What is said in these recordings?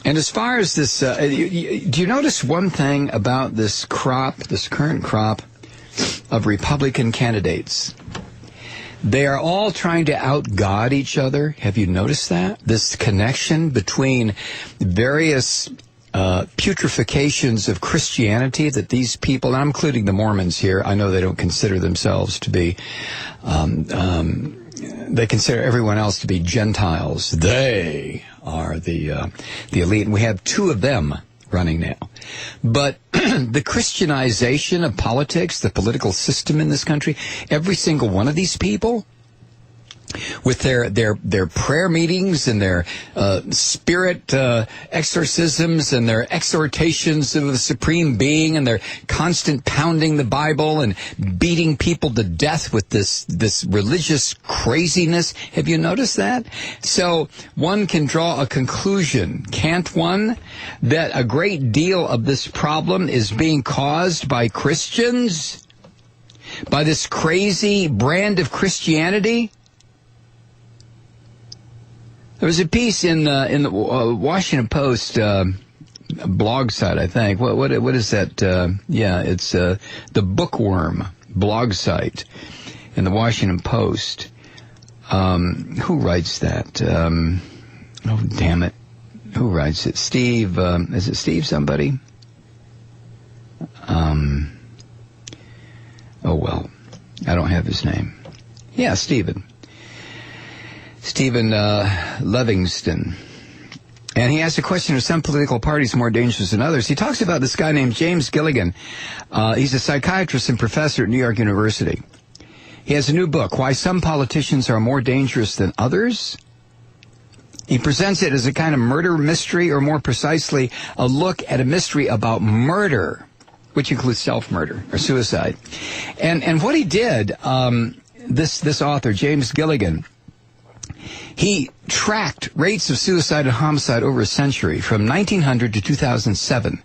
And as far as this, do you notice one thing about this current crop of Republican candidates? They are all trying to out-God each other. Have you noticed that? This connection between various putrifications of Christianity that these people, and I'm including the Mormons here, I know they don't consider themselves to be, they consider everyone else to be Gentiles. They are the elite, and we have two of them running now. But the Christianization of politics, the political system in this country, every single one of these people, with their prayer meetings and their spirit exorcisms and their exhortations of the Supreme Being and their constant pounding the Bible and beating people to death with this religious craziness. Have you noticed that? So one can draw a conclusion, can't one, that a great deal of this problem is being caused by Christians, by this crazy brand of Christianity? There was a piece in the Washington Post blog site, I think. What is that? It's the Bookworm blog site in the Washington Post. Who writes that? Oh, damn it! Who writes it? Steve? Is it Steve? Somebody? Oh well, I don't have his name. Yeah, Stephen Livingston. And he asked a question, are some political parties more dangerous than others? He talks about this guy named James Gilligan. He's a psychiatrist and professor at New York University. He has a new book, Why Some Politicians Are More Dangerous Than Others. He presents it as a kind of murder mystery, or more precisely, a look at a mystery about murder, which includes self-murder or suicide. And what he did, this author, James Gilligan, he tracked rates of suicide and homicide over a century from 1900 to 2007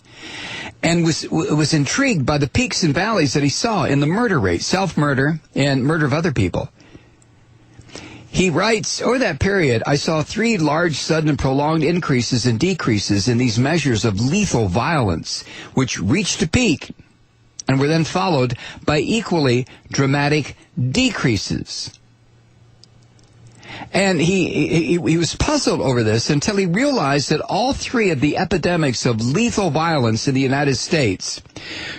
and was intrigued by the peaks and valleys that he saw in the murder rate, self-murder and murder of other people. He writes, over that period, I saw 3 large, sudden, and prolonged increases and decreases in these measures of lethal violence, which reached a peak and were then followed by equally dramatic decreases. And he was puzzled over this until he realized that all 3 of the epidemics of lethal violence in the United States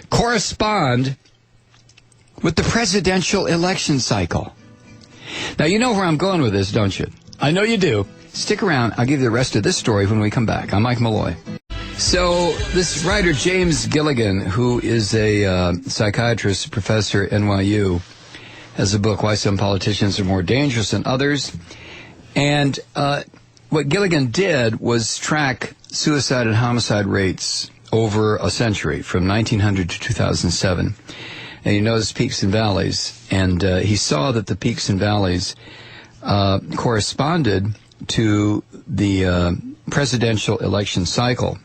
correspond with the presidential election cycle. Now, you know where I'm going with this, don't you? I know you do. Stick around. I'll give you the rest of this story when we come back. I'm Mike Malloy. So this writer, James Gilligan, who is a psychiatrist, professor at NYU, has a book, Why Some Politicians Are More Dangerous Than Others. And what Gilligan did was track suicide and homicide rates over a century, from 1900 to 2007. And he noticed peaks and valleys. And he saw that the peaks and valleys corresponded to the presidential election cycle.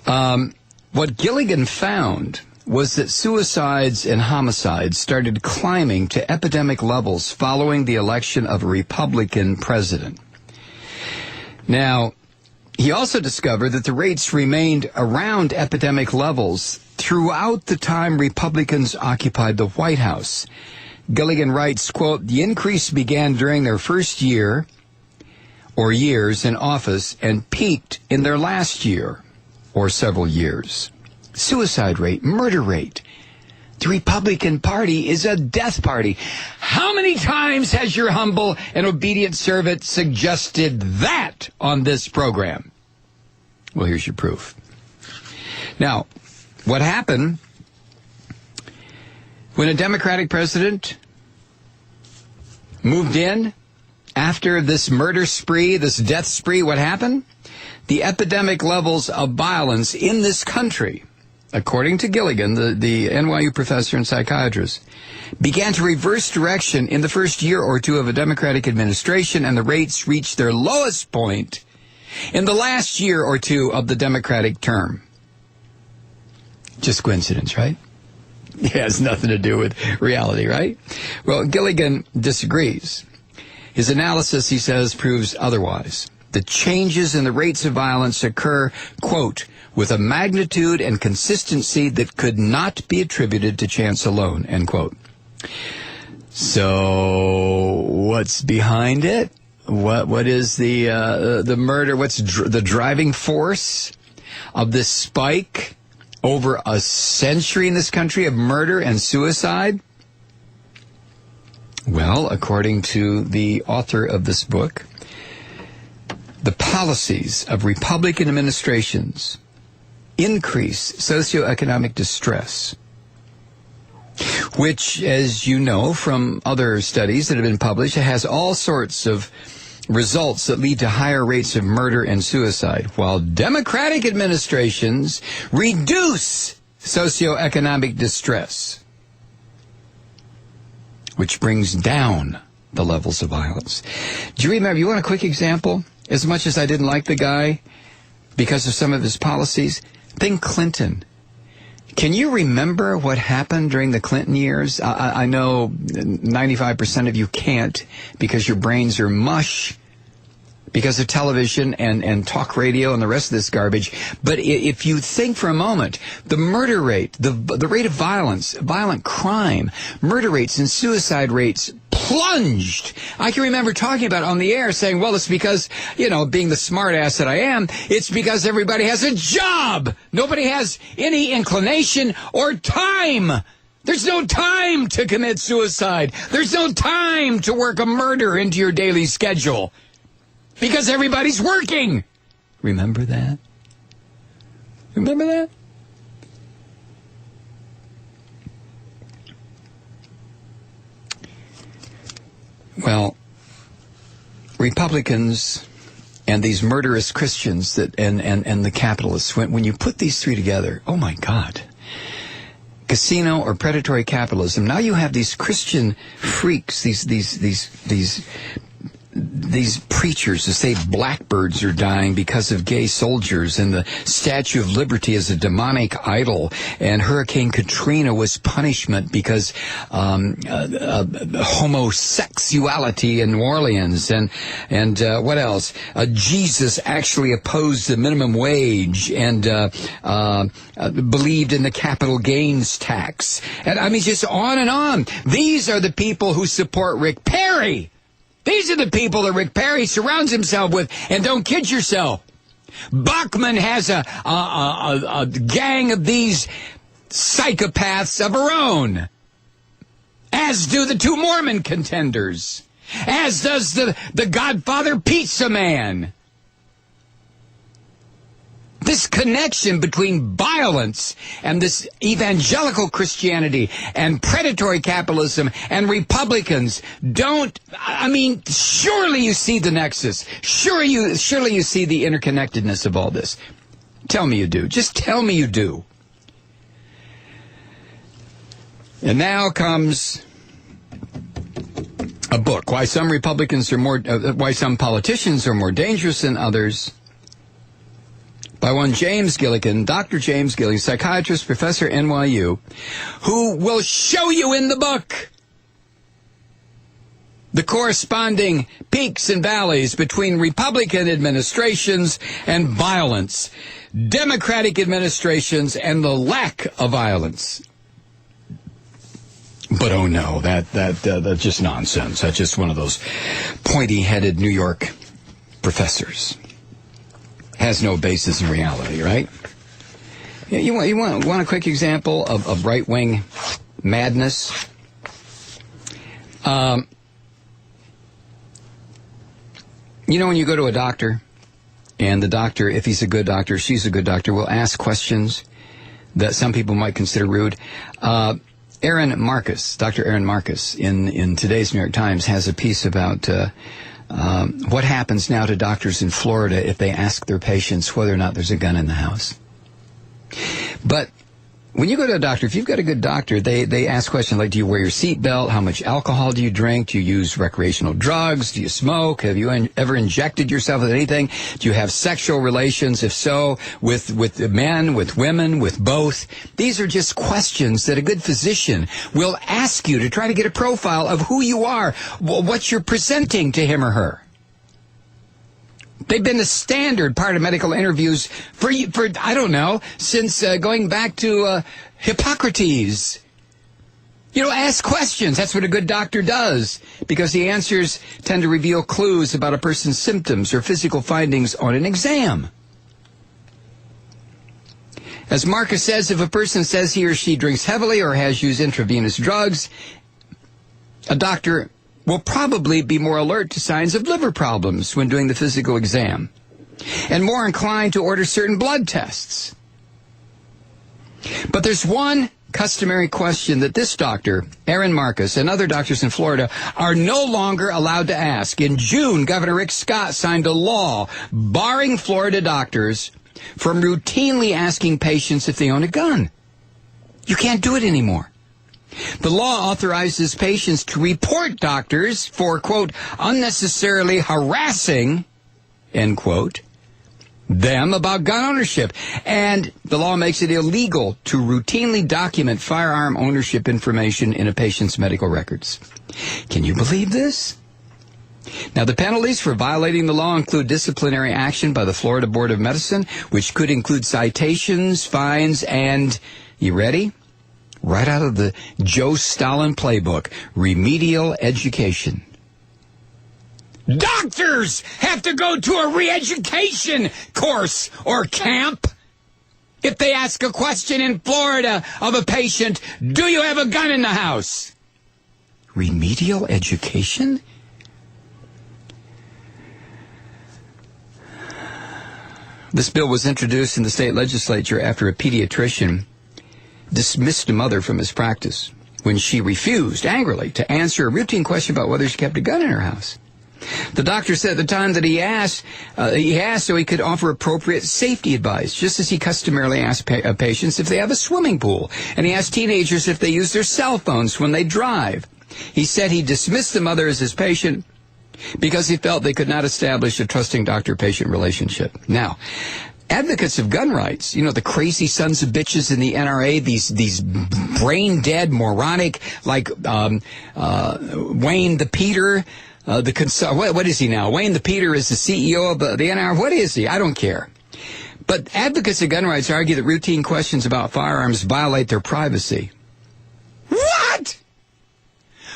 What Gilligan found was that suicides and homicides started climbing to epidemic levels following the election of a Republican president. Now, he also discovered that the rates remained around epidemic levels throughout the time Republicans occupied the White House. Gilligan writes, quote, the increase began during their first year or years in office and peaked in their last year or several years. Suicide rate, murder rate. The Republican Party is a death party. How many times has your humble and obedient servant suggested that on this program? Well, here's your proof. Now, what happened when a Democratic president moved in after this murder spree, this death spree? What happened? The epidemic levels of violence in this country, according to Gilligan, the NYU professor and psychiatrist, began to reverse direction in the first year or two of a Democratic administration, and the rates reached their lowest point in the last year or two of the Democratic term. Just coincidence, right? It has nothing to do with reality, right? Well, Gilligan disagrees. His analysis, he says, proves otherwise. the changes in the rates of violence occur, quote, with a magnitude and consistency that could not be attributed to chance alone, end quote. So what's behind it? What is the murder? What's the driving force of this spike over a century in this country of murder and suicide? Well, according to the author of this book, the policies of Republican administrations increase socioeconomic distress, which, as you know from other studies that have been published, it has all sorts of results that lead to higher rates of murder and suicide, while Democratic administrations reduce socioeconomic distress, which brings down the levels of violence. Do you remember, you want a quick example? As much as I didn't like the guy because of some of his policies, think Clinton. Can you remember what happened during the Clinton years? I know 95% of you can't because your brains are mush because of television and talk radio and the rest of this garbage. But if you think for a moment, the murder rate, the rate of violence, violent crime, murder rates and suicide rates plunged. I can remember talking about it on the air saying, well, it's because, being the smart ass that I am, it's because everybody has a job. Nobody has any inclination or time. There's no time to commit suicide. There's no time to work a murder into your daily schedule because everybody's working. Remember that? Remember that? Well, Republicans and these murderous Christians and the capitalists, when you put these three together, oh my God, casino or predatory capitalism. Now you have these Christian freaks, these preachers who say blackbirds are dying because of gay soldiers, and the Statue of Liberty is a demonic idol, and Hurricane Katrina was punishment because homosexuality in New Orleans, and what else? Jesus actually opposed the minimum wage and believed in the capital gains tax, and I mean just on and on. These are the people who support Rick Perry. These are the people that Rick Perry surrounds himself with, and don't kid yourself. Bachman has a gang of these psychopaths of her own, as do the two Mormon contenders, as does the Godfather Pizza Man. This connection between violence and this evangelical Christianity and predatory capitalism and Republicans surely you see the nexus. Surely you see the interconnectedness of all this. Tell me you do. Just tell me you do. And now comes a book, Why Some Politicians Are More Dangerous Than Others, by one James Gilligan, Dr. James Gilligan, psychiatrist, professor, NYU, who will show you in the book the corresponding peaks and valleys between Republican administrations and violence, Democratic administrations and the lack of violence. But oh no, that's just nonsense. That's just one of those pointy-headed New York professors. Has no basis in reality, right? You want a quick example of right-wing madness? When you go to a doctor, and the doctor, if he's a good doctor, she's a good doctor, will ask questions that some people might consider rude. Dr. Aaron Marcus, in today's New York Times, has a piece about what happens now to doctors in Florida if they ask their patients whether or not there's a gun in the house. But when you go to a doctor, if you've got a good doctor, they ask questions like, do you wear your seatbelt? How much alcohol do you drink? Do you use recreational drugs? Do you smoke? Have you ever injected yourself with anything? Do you have sexual relations? If so, with men, with women, with both? These are just questions that a good physician will ask you to try to get a profile of who you are, what you're presenting to him or her. They've been the standard part of medical interviews for I don't know, since going back to Hippocrates. Ask questions. That's what a good doctor does, because the answers tend to reveal clues about a person's symptoms or physical findings on an exam. As Marcus says, if a person says he or she drinks heavily or has used intravenous drugs, a doctor will probably be more alert to signs of liver problems when doing the physical exam, and more inclined to order certain blood tests. But there's one customary question that this doctor, Aaron Marcus, and other doctors in Florida are no longer allowed to ask. In June, Governor Rick Scott signed a law barring Florida doctors from routinely asking patients if they own a gun. You can't do it anymore. The law authorizes patients to report doctors for, quote, unnecessarily harassing, end quote, them about gun ownership. And the law makes it illegal to routinely document firearm ownership information in a patient's medical records. Can you believe this? Now, the penalties for violating the law include disciplinary action by the Florida Board of Medicine, which could include citations, fines, and, you ready? Right out of the Joe Stalin playbook, remedial education. Doctors have to go to a re-education course or camp if they ask a question in Florida of a patient, do you have a gun in the house? Remedial education? This bill was introduced in the state legislature after a pediatrician dismissed a mother from his practice when she refused angrily to answer a routine question about whether she kept a gun in her house. The doctor said at the time that he asked so he could offer appropriate safety advice, just as he customarily asked patients if they have a swimming pool, and he asked teenagers if they use their cell phones when they drive. He said he dismissed the mother as his patient because he felt they could not establish a trusting doctor-patient relationship. Now, advocates of gun rights, the crazy sons of bitches in the NRA, these brain-dead, moronic, like Wayne the Peter, what is he now? Wayne the Peter is the CEO of the NRA. What is he? I don't care. But advocates of gun rights argue that routine questions about firearms violate their privacy. What?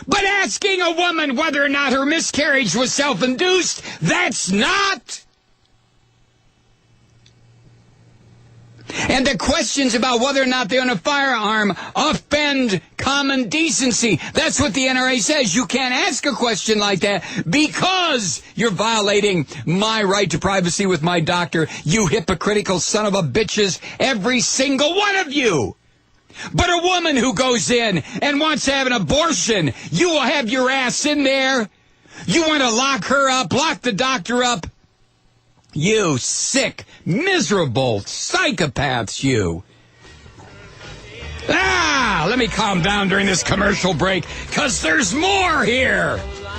But asking a woman whether or not her miscarriage was self-induced, that's not. And the questions about whether or not they own a firearm offend common decency. That's what the NRA says. You can't ask a question like that because you're violating my right to privacy with my doctor, you hypocritical son of a bitches, every single one of you. But a woman who goes in and wants to have an abortion, you will have your ass in there. You want to lock her up, lock the doctor up. You sick, miserable psychopaths, you. Let me calm down during this commercial break, 'cause there's more here.